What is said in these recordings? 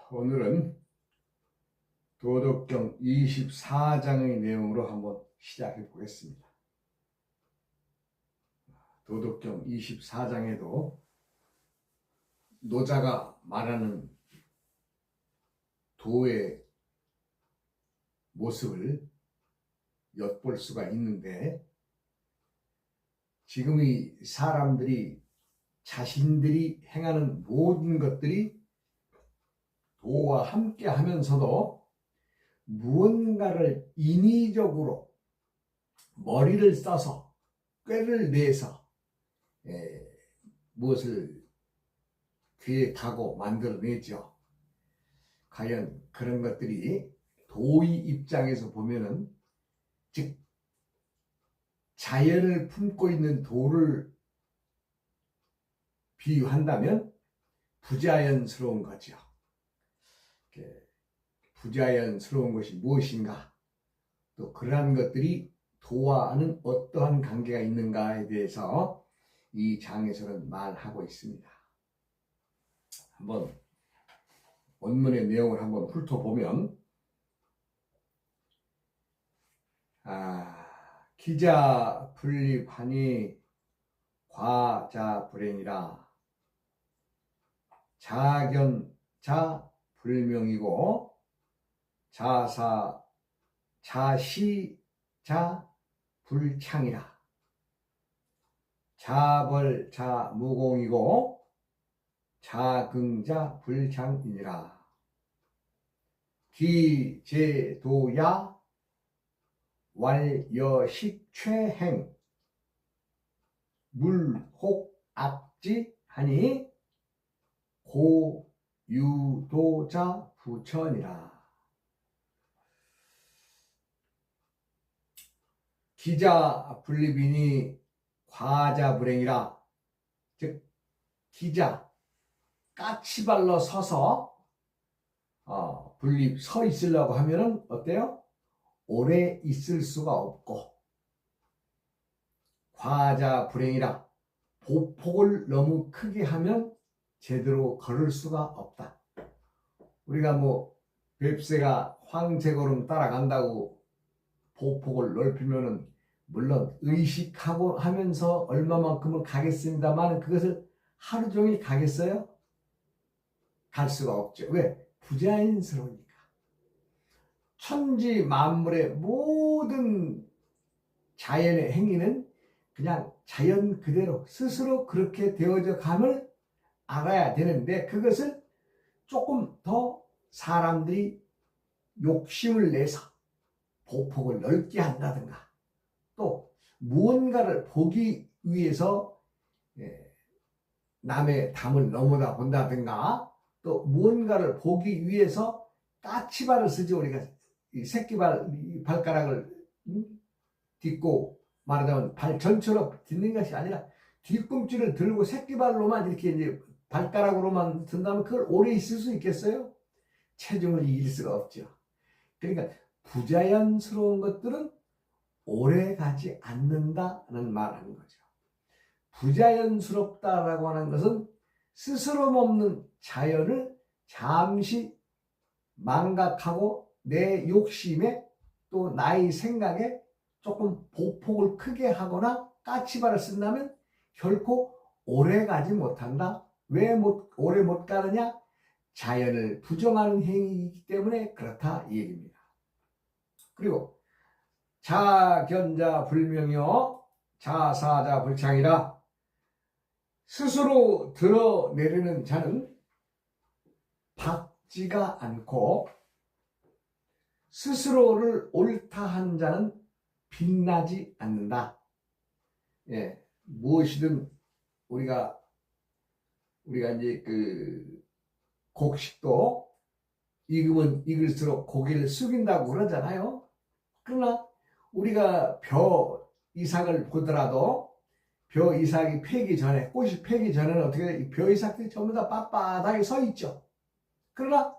오늘은 도덕경 24장의 내용으로 한번 시작해 보겠습니다. 도덕경 24장에도 노자가 말하는 도의 모습을 엿볼 수가 있는데, 지금의 사람들이 자신들이 행하는 모든 것들이 도와 함께 하면서도 무언가를 인위적으로 머리를 써서 꾀를 내서 무엇을 계획하고 만들어내죠. 과연 그런 것들이 도의 입장에서 보면은, 즉 자연을 품고 있는 도를 비유한다면 부자연스러운 거죠. 부자연스러운 것이 무엇인가, 또 그러한 것들이 도와는 어떠한 관계가 있는가에 대해서 이 장에서는 말하고 있습니다. 한번 원문의 내용을 한번 훑어보면, 기자 분립하니 과자 불행이라. 자견자 불명이고 자시자 불창이라. 자벌자 무공이고 자긍자 불창이니라. 기제도야 왈여식최행 물혹악지하니 고유도자 부천이라. 기자 분립이니 과자 불행이라. 즉 기자, 까치발로 서서 분립 서 있으려고 하면은 어때요? 오래 있을 수가 없고, 과자 불행이라. 보폭을 너무 크게 하면 제대로 걸을 수가 없다. 우리가 뱁새가 황제걸음 따라간다고 보폭을 넓히면은 물론 의식하고 하면서 얼마만큼은 가겠습니다만, 그것을 하루 종일 가겠어요? 갈 수가 없죠. 왜? 부자연스러우니까. 천지 만물의 모든 자연의 행위는 그냥 자연 그대로 스스로 그렇게 되어져 감을 알아야 되는데, 그것을 조금 더 사람들이 욕심을 내서 보폭을 넓게 한다든가, 또 무언가를 보기 위해서 남의 담을 넘어다 본다든가, 또 무언가를 보기 위해서 까치발을 쓰죠. 우리가 이 새끼발, 발가락을 딛고, 말하자면 발 전체로 딛는 것이 아니라 뒤꿈치를 들고 새끼발로만 이렇게 이제 발가락으로만 든다면 그걸 오래 있을 수 있겠어요? 체중을 이길 수가 없죠. 그러니까 부자연스러운 것들은 오래 가지 않는다는 말하는 거죠. 부자연스럽다라고 하는 것은 스스럼 없는 자연을 잠시 망각하고 내 욕심에 또 나의 생각에 조금 보폭을 크게 하거나 까치발을 쓴다면 결코 오래 가지 못한다. 왜 오래 못 가느냐? 자연을 부정하는 행위이기 때문에 그렇다 이 얘기입니다. 그리고 자견자 불명이요 자사자 불창이라. 스스로 드러내려는 자는 박지가 않고, 스스로를 옳다 한 자는 빛나지 않는다. 무엇이든 우리가 이제 곡식도 익으면 익을수록 고개를 숙인다고 그러잖아요. 그러나 우리가 벼 이삭을 보더라도 벼 이삭이 패기 전에, 꽃이 패기 전에는 어떻게 벼 이삭들이 전부 다 빳빳하게 서 있죠. 그러나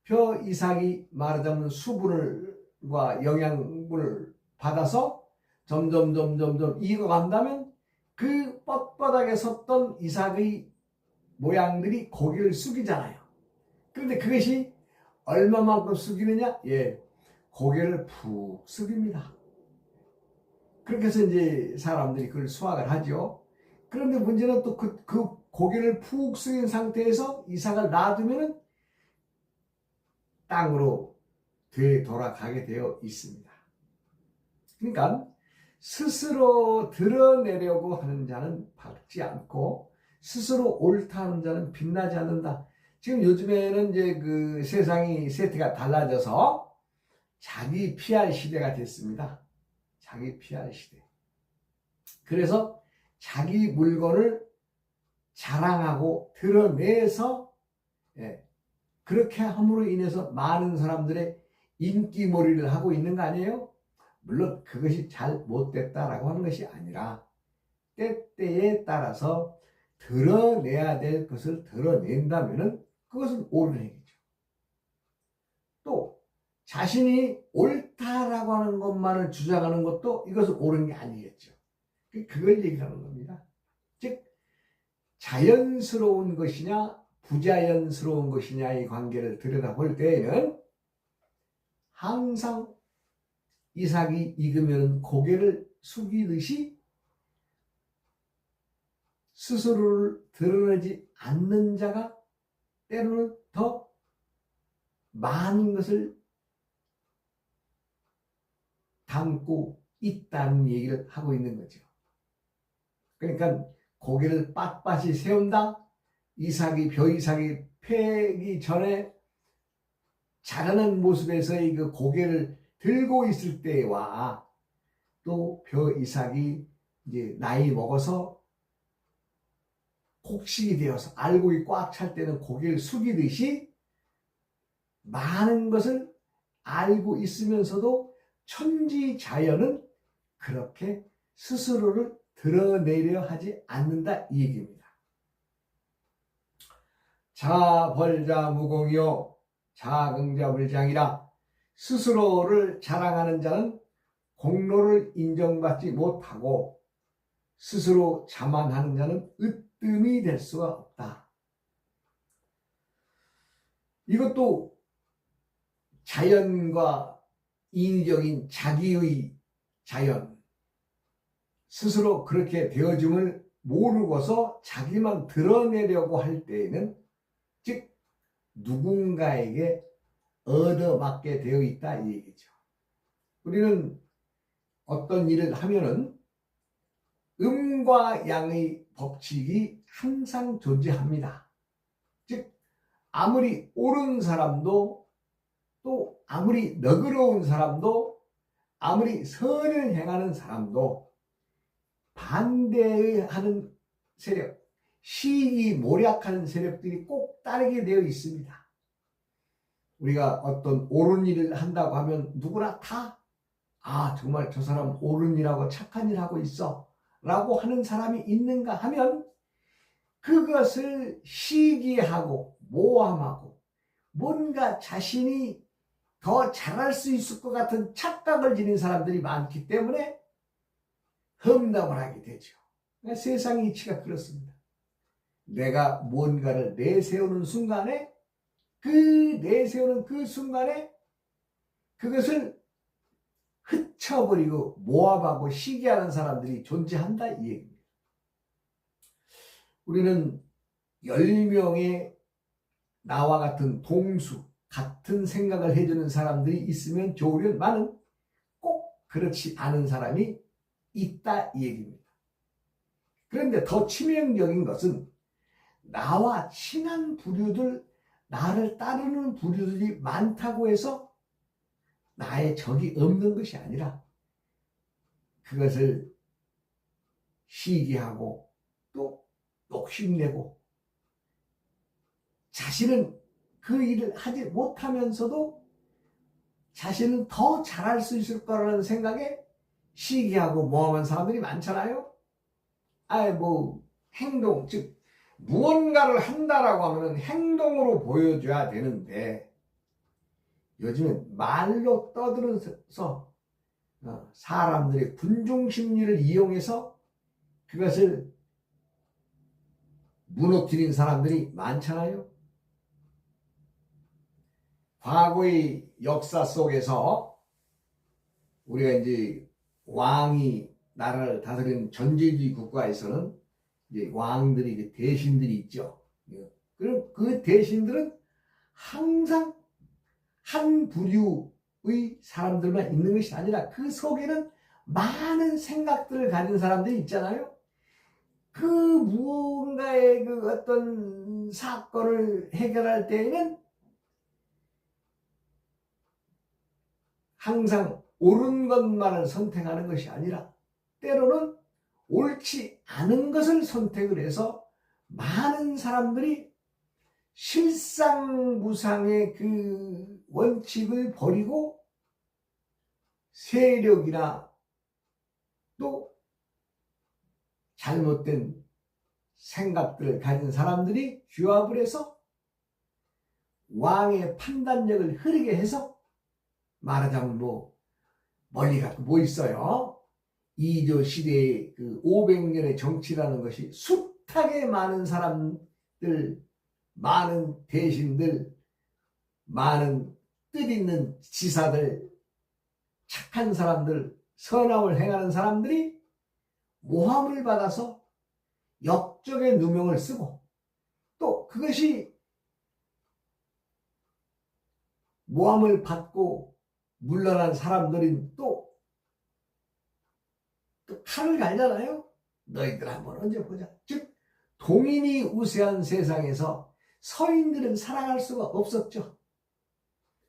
벼 이삭이 말하자면 수분과 영양분을 받아서 점점 익어간다면 그 뻣뻣하게 섰던 이삭의 모양들이 고개를 숙이잖아요. 그런데 그것이 얼마만큼 숙이느냐? 예, 고개를 푹 숙입니다. 그렇게 해서 이제 사람들이 그걸 수확을 하죠. 그런데 문제는 또 그 고개를 푹 숙인 상태에서 이삭을 놔두면은 땅으로 되돌아가게 되어 있습니다. 그러니까 스스로 드러내려고 하는 자는 밝지 않고 스스로 옳다 하는 자는 빛나지 않는다. 지금 요즘에는 이제 그 세상이 세태가 달라져서 자기 PR 시대가 됐습니다. 자기 PR 시대. 그래서 자기 물건을 자랑하고 드러내서 예, 그렇게 함으로 인해서 많은 사람들의 인기몰이를 하고 있는 거 아니에요? 물론 그것이 잘못됐다라고 하는 것이 아니라 때때에 따라서 드러내야 될 것을 드러낸다면 그것은 옳은 행위죠. 또 자신이 옳다라고 하는 것만을 주장하는 것도 이것은 옳은 게 아니겠죠. 그걸 얘기하는 겁니다. 즉 자연스러운 것이냐 부자연스러운 것이냐의 관계를 들여다볼 때에는 항상 이삭이 익으면 고개를 숙이듯이 스스로를 드러내지 않는 자가 때로는 더 많은 것을 담고 있다는 얘기를 하고 있는 거죠. 그러니까 고개를 빳빳이 세운다. 벼이삭이 패기 전에 자라는 모습에서의 그 고개를 들고 있을 때와 또 벼이삭이 이제 나이 먹어서 곡식이 되어서 알곡이 꽉 찰 때는 고개를 숙이듯이 많은 것을 알고 있으면서도 천지자연은 그렇게 스스로를 드러내려 하지 않는다 이 얘기입니다. 자벌자무공이요 자긍자불장이라. 스스로를 자랑하는 자는 공로를 인정받지 못하고 스스로 자만하는 자는 으뜸이 될 수가 없다. 이것도 자연과 인위적인 자기의 자연, 스스로 그렇게 되어줌을 모르고서 자기만 드러내려고 할 때에는 즉 누군가에게 얻어맞게 되어 있다 이 얘기죠. 우리는 어떤 일을 하면은 음과 양의 법칙이 항상 존재합니다. 즉 아무리 옳은 사람도 또 아무리 너그러운 사람도 아무리 선을 행하는 사람도 반대하는 세력, 시기모략하는 세력들이 꼭 따르게 되어 있습니다. 우리가 어떤 옳은 일을 한다고 하면 누구나 다 정말 저 사람 옳은 일하고 착한 일하고 있어 라고 하는 사람이 있는가 하면 그것을 시기하고 모함하고 뭔가 자신이 더 잘할 수 있을 것 같은 착각을 지닌 사람들이 많기 때문에 험담을 하게 되죠. 그러니까 세상의 이치가 그렇습니다. 내가 뭔가를 내세우는 순간에 내세우는 그 순간에 그것을 흩쳐버리고 모함하고 시기하는 사람들이 존재한다 이 얘기입니다. 우리는 10명의 나와 같은 동수, 같은 생각을 해주는 사람들이 있으면 좋으련만은 꼭 그렇지 않은 사람이 있다 이 얘기입니다. 그런데 더 치명적인 것은 나와 친한 부류들, 나를 따르는 부류들이 많다고 해서 나의 적이 없는 것이 아니라 그것을 시기하고 또 욕심내고 자신은 그 일을 하지 못하면서도 자신은 더 잘할 수 있을 거라는 생각에 시기하고 모함한 사람들이 많잖아요. 행동, 즉 무언가를 한다라고 하면 행동으로 보여줘야 되는데 요즘은 말로 떠들어서 사람들의 군중심리를 이용해서 그것을 무너뜨린 사람들이 많잖아요. 과거의 역사 속에서 우리가 이제 왕이 나라를 다스리는 전제주의 국가에서는 이제 왕들이 대신들이 있죠. 그럼 그 대신들은 항상 한 부류의 사람들만 있는 것이 아니라 그 속에는 많은 생각들을 가진 사람들이 있잖아요. 그 무언가의 그 어떤 사건을 해결할 때에는 항상 옳은 것만을 선택하는 것이 아니라 때로는 옳지 않은 것을 선택을 해서 많은 사람들이 실상무상의 그 원칙을 버리고 세력이나 또 잘못된 생각들을 가진 사람들이 규합을 해서 왕의 판단력을 흐리게 해서 말하자면 멀리 갖고 뭐 있어요? 이조 시대의 그 500년의 정치라는 것이 숱하게 많은 사람들, 많은 대신들, 많은 뜻있는 지사들, 착한 사람들, 선함을 행하는 사람들이 모함을 받아서 역적의 누명을 쓰고 또 그것이 모함을 받고 물러난 사람들은 또 칼을 갈잖아요. 너희들 한번 언제 보자. 즉 동인이 우세한 세상에서 서인들은 살아갈 수가 없었죠.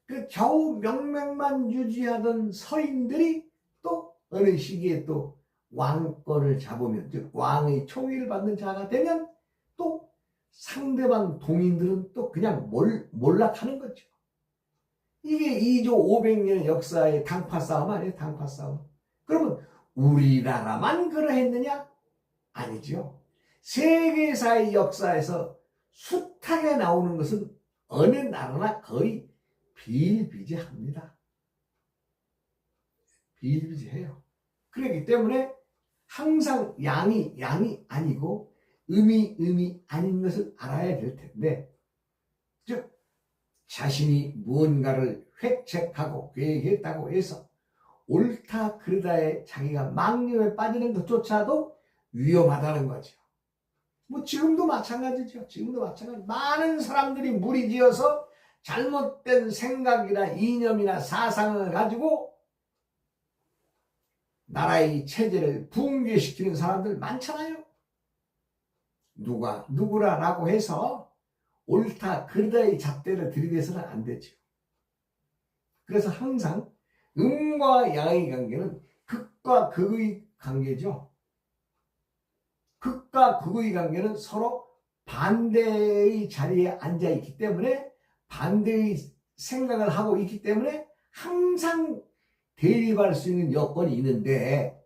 그 겨우 명맥만 유지하던 서인들이 또 어느 시기에 또 왕권을 잡으면, 즉 왕의 총위를 받는 자가 되면 또 상대방 동인들은 또 그냥 몰락하는 거죠. 이게 2조 500년 역사의 당파 싸움 아니에요? 당파 싸움. 그러면 우리나라만 그러했느냐? 아니죠. 세계사의 역사에서 숱하게 나오는 것은 어느 나라나 거의 비일비재합니다. 비일비재해요. 그렇기 때문에 항상 양이 아니고 음이 아닌 것을 알아야 될 텐데, 즉 자신이 무언가를 획책하고 계획했다고 해서 옳다 그르다에 자기가 망념에 빠지는 것조차도 위험하다는 거죠. 지금도 마찬가지죠. 지금도 마찬가지. 많은 사람들이 무리지어서 잘못된 생각이나 이념이나 사상을 가지고 나라의 체제를 붕괴시키는 사람들 많잖아요. 누구라라고 해서 옳다 그르다의 잣대를 들이대서는 안 되죠. 그래서 항상 음과 양의 관계는 극과 극의 관계죠. 극과 극의 관계는 서로 반대의 자리에 앉아있기 때문에, 반대의 생각을 하고 있기 때문에 항상 대립할 수 있는 여건이 있는데,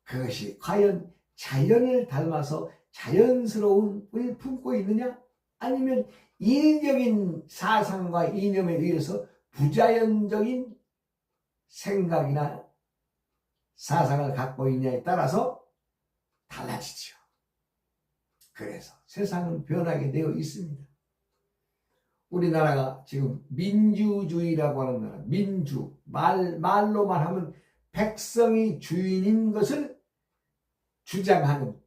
그것이 과연 자연을 닮아서 자연스러움을 품고 있느냐, 아니면 인위적인 사상과 이념에 의해서 부자연적인 생각이나 사상을 갖고 있냐에 따라서 달라지죠. 그래서 세상은 변하게 되어 있습니다. 우리나라가 지금 민주주의라고 하는 나라, 말로만 하면 백성이 주인인 것을 주장하는,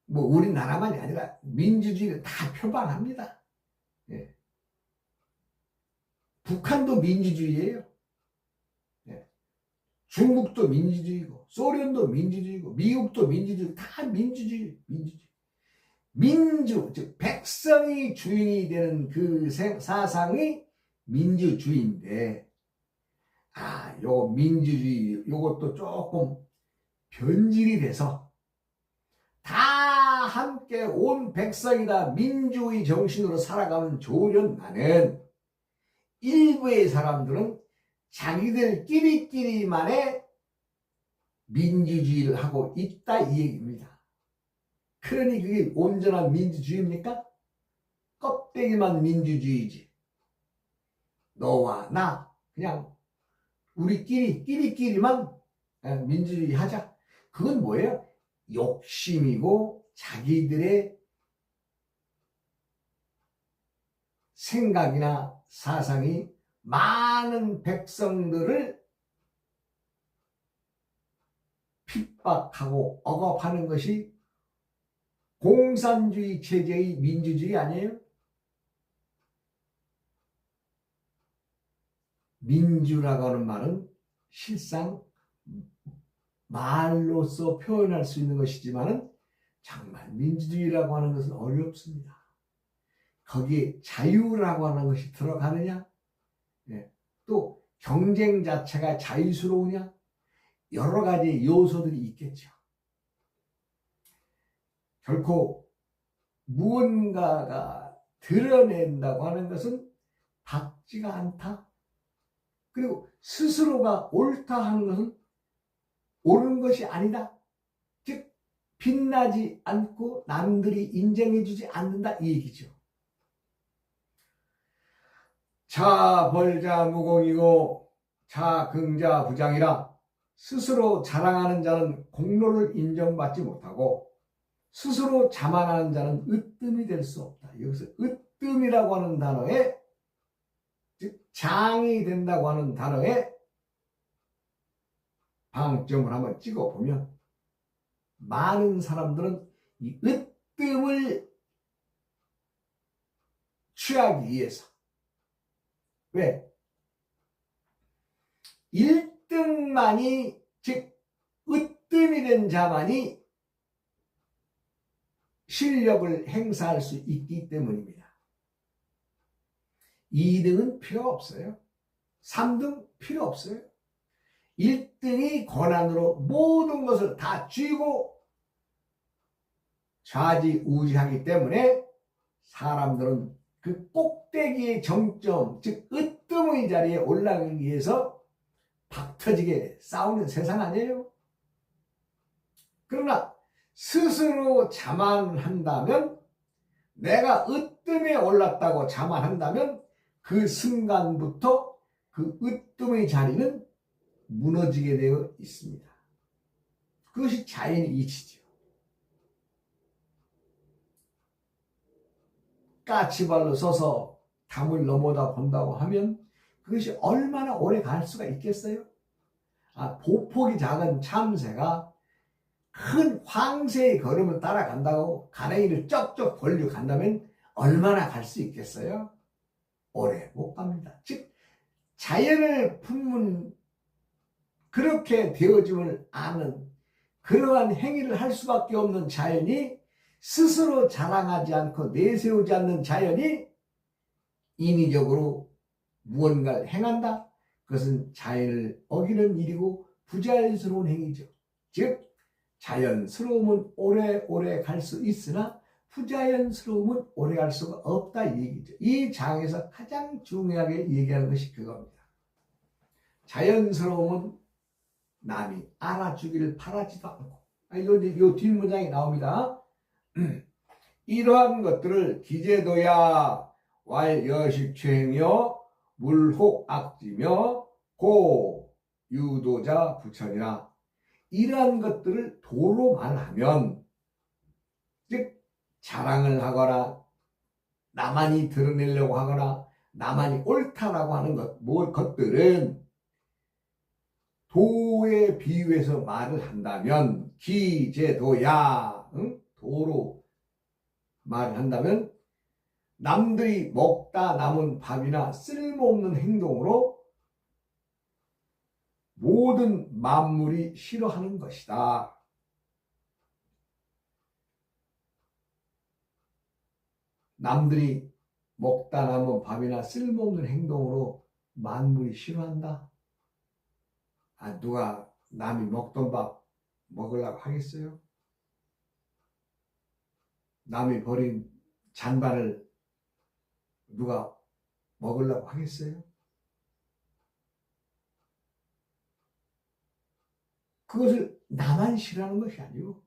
우리나라만이 아니라 민주주의를 다 표방합니다. 예. 북한도 민주주의예요. 예. 중국도 민주주의고, 소련도 민주주의고, 미국도 민주주의, 다 민주주의. 즉 백성이 주인이 되는 그 사상이 민주주의인데, 요 민주주의 요것도 조금 변질이 돼서 다 함께 온 백성이다 민주의 정신으로 살아가면 좋으련만은 일부의 사람들은 자기들끼리만의 민주주의를 하고 있다 이 얘기입니다. 그러니 그게 온전한 민주주의입니까? 껍데기만 민주주의지. 너와 나 그냥 우리끼리만 민주주의 하자. 그건 뭐예요? 욕심이고 자기들의 생각이나 사상이 많은 백성들을 핍박하고 억압하는 것이 공산주의 체제의 민주주의 아니에요? 민주라고 하는 말은 실상 말로써 표현할 수 있는 것이지만 정말 민주주의라고 하는 것은 어렵습니다. 거기에 자유라고 하는 것이 들어가느냐? 또 경쟁 자체가 자유스러우냐? 여러 가지 요소들이 있겠죠. 결코 무언가가 드러낸다고 하는 것은 밝지가 않다. 그리고 스스로가 옳다 하는 것은 옳은 것이 아니다. 즉 빛나지 않고 남들이 인정해주지 않는다 이 얘기죠. 자 벌자 무공이고 자 긍자 부장이라. 스스로 자랑하는 자는 공로를 인정받지 못하고 스스로 자만하는 자는 으뜸이 될 수 없다. 여기서 으뜸이라고 하는 단어에, 즉 장이 된다고 하는 단어에 방점을 한번 찍어보면 많은 사람들은 이 으뜸을 취하기 위해서, 왜? 1등만이, 즉 으뜸이 된 자만이 실력을 행사할 수 있기 때문입니다. 2등은 필요 없어요. 3등 필요 없어요. 1등이 권한으로 모든 것을 다 쥐고 좌지우지하기 때문에 사람들은 그 꼭대기의 정점, 즉 으뜸의 자리에 올라가기 위해서 박터지게 싸우는 세상 아니에요? 그러나 스스로 자만한다면, 내가 으뜸에 올랐다고 자만한다면 그 순간부터 그 으뜸의 자리는 무너지게 되어 있습니다. 그것이 자연의 이치죠. 까치발로 서서 담을 넘어다 본다고 하면 그것이 얼마나 오래 갈 수가 있겠어요? 보폭이 작은 참새가 큰 황새의 걸음을 따라간다고 가랭이를 쩍쩍 벌려 간다면 얼마나 갈 수 있겠어요? 오래 못 갑니다. 즉 자연을 품은, 그렇게 되어짐을 아는 그러한 행위를 할 수밖에 없는 자연이, 스스로 자랑하지 않고 내세우지 않는 자연이 인위적으로 무언가를 행한다? 그것은 자연을 어기는 일이고 부자연스러운 행위죠. 즉 자연스러움은 오래오래 갈 수 있으나 부자연스러움은 오래 갈 수가 없다 이 얘기죠. 이 장에서 가장 중요하게 얘기하는 것이 그겁니다. 자연스러움은 남이 알아주기를 바라지도 않고, 이 뒷문장이 나옵니다. 이러한 것들을 기재도야 왈여식최행여 물혹악지며 고 유도자 부천이라. 이러한 것들을 도로 말하면, 즉 자랑을 하거나 나만이 드러내려고 하거나 나만이 옳다라고 하는 것들은 도에 비유해서 말을 한다면, 기제도야, 도로 말을 한다면 남들이 먹다 남은 밥이나 쓸모없는 행동으로 모든 만물이 싫어하는 것이다. 남들이 먹다 남은 밥이나 쓸모없는 행동으로 만물이 싫어한다. 누가 남이 먹던 밥 먹으려고 하겠어요? 남이 버린 잔반을 누가 먹으려고 하겠어요? 그것을 나만 싫어하는 것이 아니고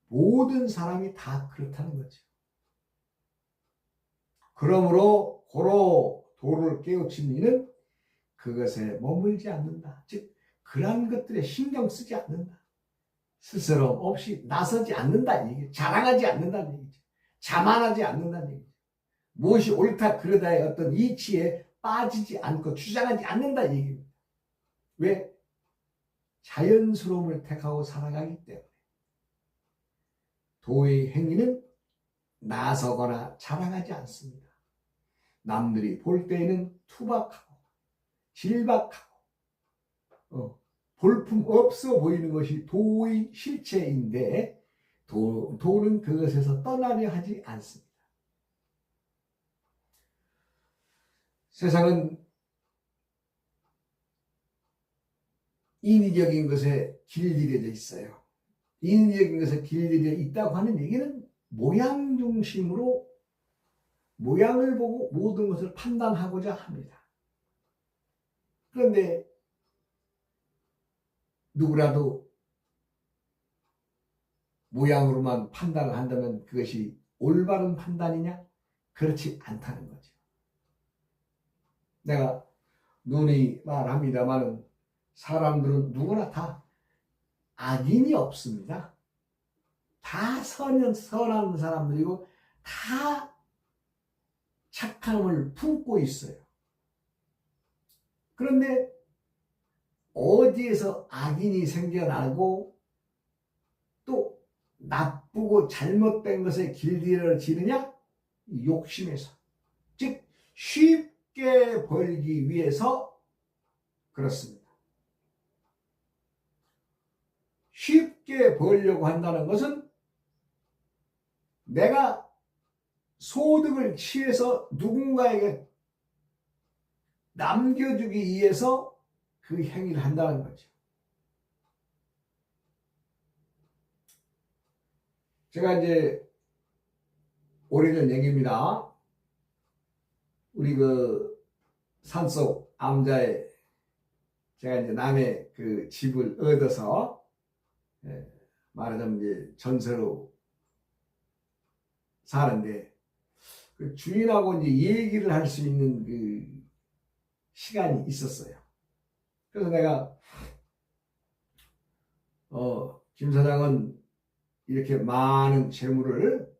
모든 사람이 다 그렇다는 거죠. 그러므로 고로 도를 깨우친 이는 그것에 머물지 않는다. 즉 그러한 것들에 신경 쓰지 않는다. 스스로 없이 나서지 않는다는 얘기죠. 자랑하지 않는다는 얘기죠. 자만하지 않는다는 얘기죠. 무엇이 옳다 그러다의 어떤 이치에 빠지지 않고 주장하지 않는다 얘기입니다. 왜? 자연스러움을 택하고 살아가기 때문에. 도의 행위는 나서거나 자랑하지 않습니다. 남들이 볼 때에는 투박하고 질박하고 볼품 없어 보이는 것이 도의 실체인데 도는 그것에서 떠나려 하지 않습니다. 세상은 인위적인 것에 길들여져 있어요. 인위적인 것에 길들여 있다고 하는 얘기는 모양 중심으로 모양을 보고 모든 것을 판단하고자 합니다. 그런데 누구라도 모양으로만 판단을 한다면 그것이 올바른 판단이냐? 그렇지 않다는 거죠. 내가 누누이 말합니다만 사람들은 누구나 다 악인이 없습니다. 다 선한 사람들이고 다 착함을 품고 있어요. 그런데 어디에서 악인이 생겨나고 또 나쁘고 잘못된 것에 길들여지느냐? 욕심에서. 즉 쉽게 벌기 위해서 그렇습니다. 쉽게 벌려고 한다는 것은 내가 소득을 취해서 누군가에게 남겨주기 위해서 그 행위를 한다는 거죠. 제가 이제 오래전 얘기입니다. 우리 그 산속 암자에 제가 이제 남의 그 집을 얻어서 말하자면 이제 전세로 사는데 그 주인하고 이제 얘기를 할 수 있는 그 시간이 있었어요. 그래서 내가 김 사장은 이렇게 많은 재물을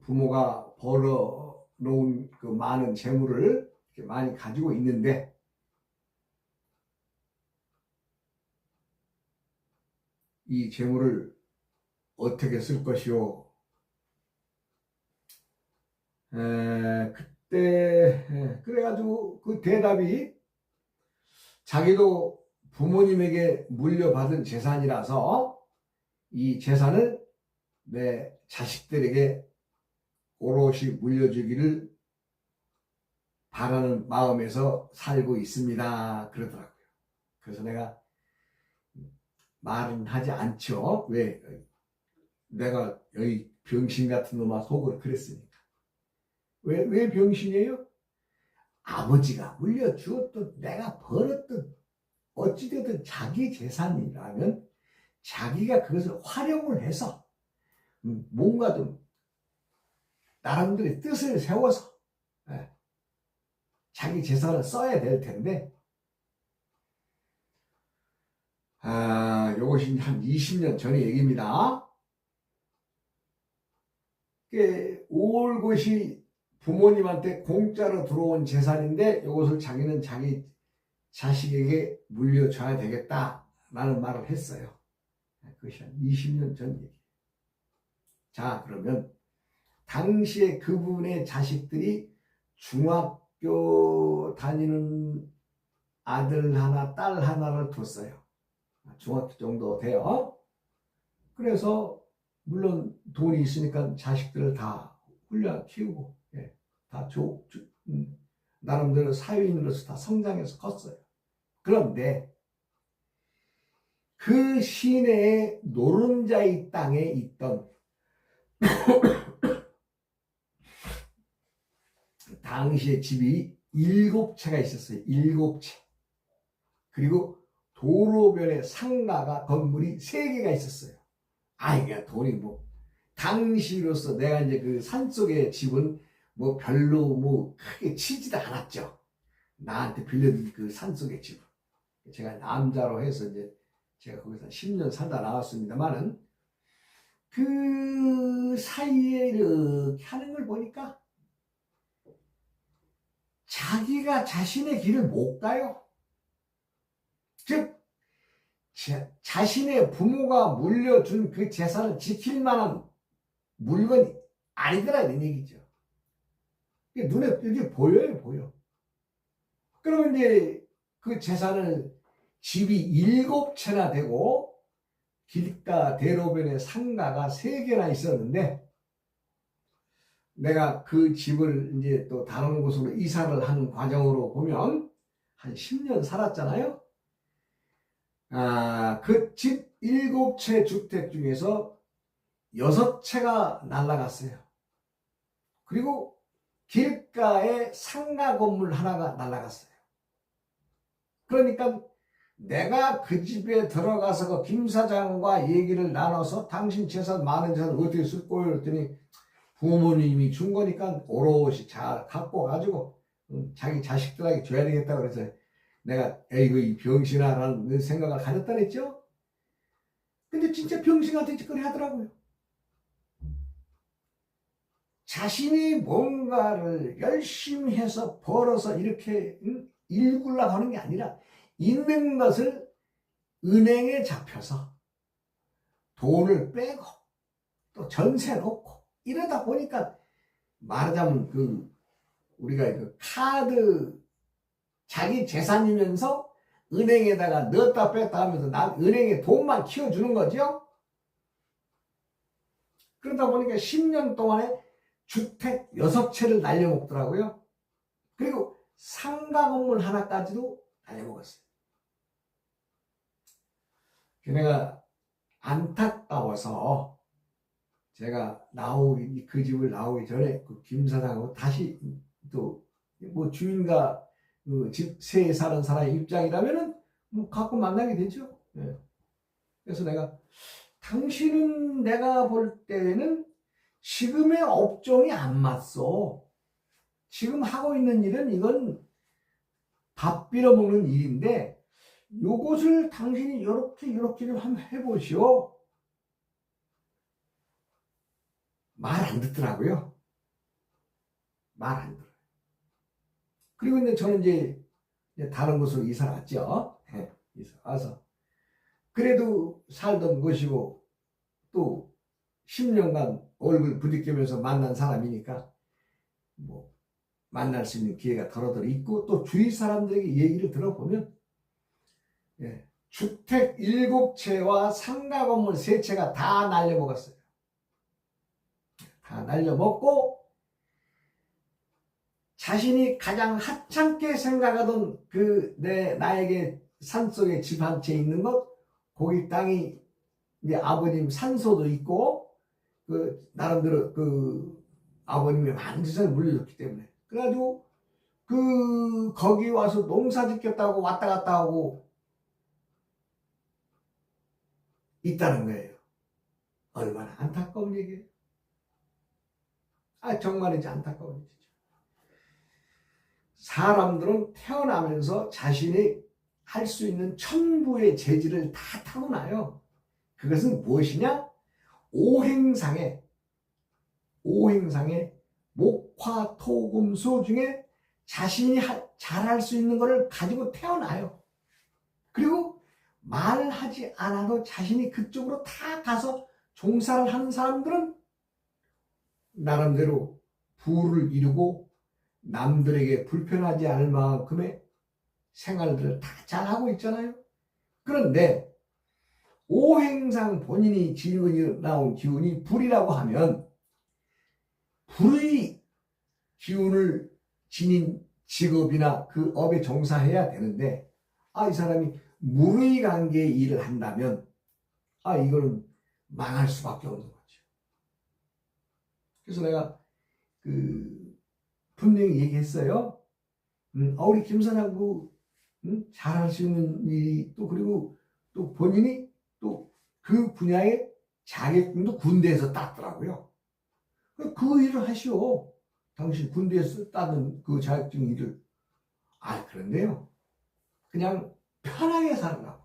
부모가 벌어 놓은 그 많은 재물을 이렇게 많이 가지고 있는데 이 재물을 어떻게 쓸 것이요? 그때 그래가지고 그 대답이 자기도 부모님에게 물려받은 재산이라서 이 재산을 내 자식들에게 오롯이 물려주기를 바라는 마음에서 살고 있습니다. 그러더라고요. 그래서 내가 말은 하지 않죠. 왜? 내가 여기 병신 같은 놈아 속으로 그랬으니까. 왜 병신이에요? 아버지가 물려주었든 내가 벌었든 어찌되든 자기 재산이라면 자기가 그것을 활용을 해서 뭔가 좀 나름대로의 뜻을 세워서 자기 재산을 써야 될 텐데 요것이 한 20년 전의 얘기입니다. 올 것이 부모님한테 공짜로 들어온 재산인데 이것을 자기는 자기 자식에게 물려줘야 되겠다라는 말을 했어요. 그것이 한 20년 전 얘기. 자, 그러면 당시에 그분의 자식들이 중학교 다니는 아들 하나, 딸 하나를 뒀어요. 중학교 정도 돼요. 그래서 물론 돈이 있으니까 자식들을 다 훈련 키우고 다 나름대로 사회인으로서 다 성장해서 컸어요. 그런데 그 시내의 노른자의 땅에 있던 당시에 집이 7채가 있었어요. 7채. 그리고 도로변에 상가가 건물이 3개가 있었어요. 이게 돈이 뭐 당시로서 내가 이제 그 산속의 집은 뭐 별로 뭐 크게 치지도 않았죠. 나한테 빌려준 그 산속의 집은. 제가 남자로 해서 이제 제가 거기서 10년 살다 나왔습니다만은 그 사이에 이렇게 하는 걸 보니까 자기가 자신의 길을 못 가요. 즉, 자신의 부모가 물려준 그 재산을 지킬 만한 물건이 아니더라, 이런 얘기죠. 눈에 이게 보여요, 보여. 그러면 이제 그 재산을 집이 7채나 되고 길가 대로변에 상가가 3개나 있었는데 내가 그 집을 이제 또 다른 곳으로 이사를 하는 과정으로 보면 한 10년 살았잖아요. 그 집 7채 주택 중에서 6채가 날아갔어요. 그리고 길가에 상가 건물 하나가 날아갔어요. 그러니까 내가 그 집에 들어가서 그 김 사장과 얘기를 나눠서 당신 재산 많은 재산 어떻게 쓸 거예요? 그랬더니 부모님이 준 거니까 오롯이 잘 갖고 가지고 자기 자식들에게 줘야 되겠다 그래서 내가 에이구 이 병신아라는 생각을 가졌다 그랬죠. 근데 진짜 병신한테 짓거리 하더라고요. 자신이 뭔가를 열심히 해서 벌어서 이렇게 일구려고 하는 게 아니라 있는 것을 은행에 잡혀서 돈을 빼고 또 전세 놓고 이러다 보니까 말하자면 우리가 그 카드 자기 재산이면서 은행에다가 넣었다 뺐다 하면서 난 은행에 돈만 키워주는 거죠. 그러다 보니까 10년 동안에 주택 6채를 날려먹더라고요. 그리고 상가 건물 하나까지도 날려먹었어요. 내가 안타까워서 제가 그 집을 나오기 전에 그 김 사장하고 다시 또 뭐 주인과 그 집 세에 사는 사람의 입장이라면은 뭐 가끔 만나게 되죠. 예. 그래서 당신은 내가 볼 때는 지금의 업종이 안 맞소. 지금 하고 있는 일은 이건 밥 빌어먹는 일인데 요것을 당신이 이렇게 좀 한번 해보시오. 말 안 듣더라고요. 말 안 들어요. 그리고 이제 저는 이제 다른 곳으로 이사 왔죠. 네, 이사 와서 그래도 살던 곳이고 또 10년간 얼굴 부딪히면서 만난 사람이니까 뭐 만날 수 있는 기회가 더러더러 있고 또 주위 사람들에게 얘기를 들어보면 주택 7채와 상가 건물 3채가 다 날려먹었어요. 다 날려먹고 자신이 가장 하찮게 생각하던 나에게 산속에 집 한 채 있는 것, 거기 땅이 이제 아버님 산소도 있고 나름대로 아버님이 많은 재산을 물려줬기 때문에 그래가지고 거기 와서 농사 짓겠다고 왔다 갔다 하고 있다는 거예요. 얼마나 안타까운 얘기예요. 정말이지 안타까운 얘기죠. 사람들은 태어나면서 자신이 할 수 있는 천부의 재질을 다 타고나요. 그것은 무엇이냐? 오행상의 목화, 토, 금, 수 중에 자신이 잘할 수 있는 것을 가지고 태어나요. 그리고 말하지 않아도 자신이 그쪽으로 다 가서 종사를 하는 사람들은 나름대로 부를 이루고 남들에게 불편하지 않을 만큼의 생활들을 다 잘하고 있잖아요. 그런데 오행상 본인이 나온 기운이 불이라고 하면 불의 기운을 지닌 직업이나 그 업에 종사해야 되는데 이 사람이 물의 관계의 일을 한다면 이거는 망할 수밖에 없는 거죠. 그래서 내가 분명히 얘기했어요. 우리 김 사장 잘할 수 있는 일이 그리고 또 본인이 또 그 분야의 자격증도 군대에서 땄더라고요. 그 일을 하시오. 당신 군대에서 따는 그 자격증 일을. 그런데요. 그냥 편하게 살라고.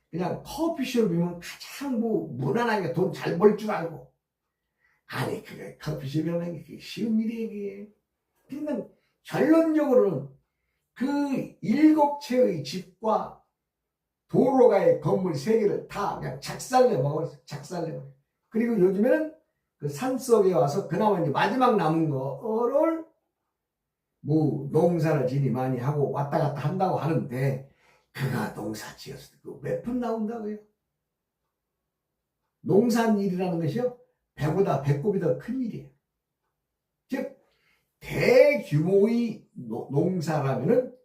그냥 커피숍이면 가장 무난하게 돈 잘 벌 줄 알고. 그게 커피숍이라는 게 쉬운 일이에요. 그러니까 결론적으로는 그 7채의 집과 도로가의 건물 3개를 다 그냥 작살내버렸어요. 작살내버렸어요. 그리고 요즘에는 그 산속에 와서 그나마 이제 마지막 남은 거를 뭐 농사를 지니 많이 하고 왔다 갔다 한다고 하는데, 그가 농사 지었을 때 몇 푼 나온다고요? 농산일이라는 것이요, 배보다 배꼽이 더 큰 일이에요. 즉 대규모의 농사라면은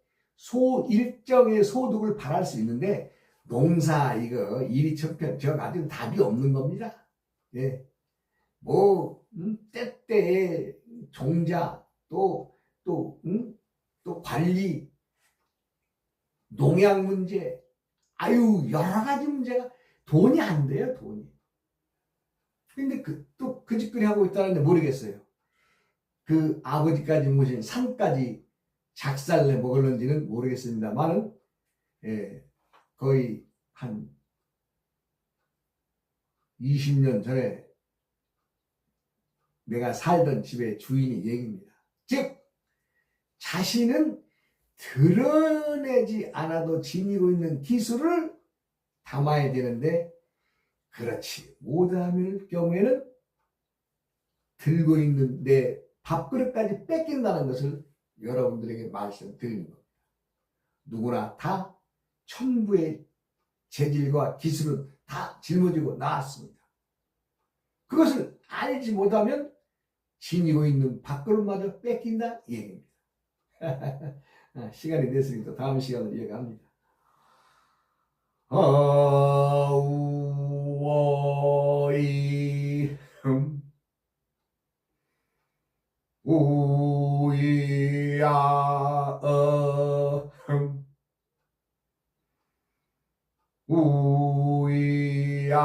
일정의 소득을 바랄 수 있는데, 농사 이거 일이 천편 저 아직 답이 없는 겁니다. 예. 뭐 때때에 종자 또 관리, 농약 문제, 아유 여러 가지 문제가, 돈이 안 돼요, 돈이. 근데 또 그 짓거리 하고 있다는데 모르겠어요. 그 아버지까지 모신 산까지 작살내 먹을는지는 모르겠습니다만은, 예, 거의 한 20년 전에 내가 살던 집의 주인이 얘기입니다. 즉 자신은 드러내지 않아도 지니고 있는 기술을 담아야 되는데, 그렇지 못할 경우에는 들고 있는 내 밥그릇까지 뺏긴다는 것을 여러분들에게 말씀드리는 겁니다. 누구나 다 천부의 재질과 기술은 다 짊어지고 나왔습니다. 그것을 알지 못하면 지니고 있는 밥그릇마저 뺏긴다 이 얘기입니다. 시간이 됐으니까 다음 시간으로 이어갑니다. 아우어이 우이야 우이야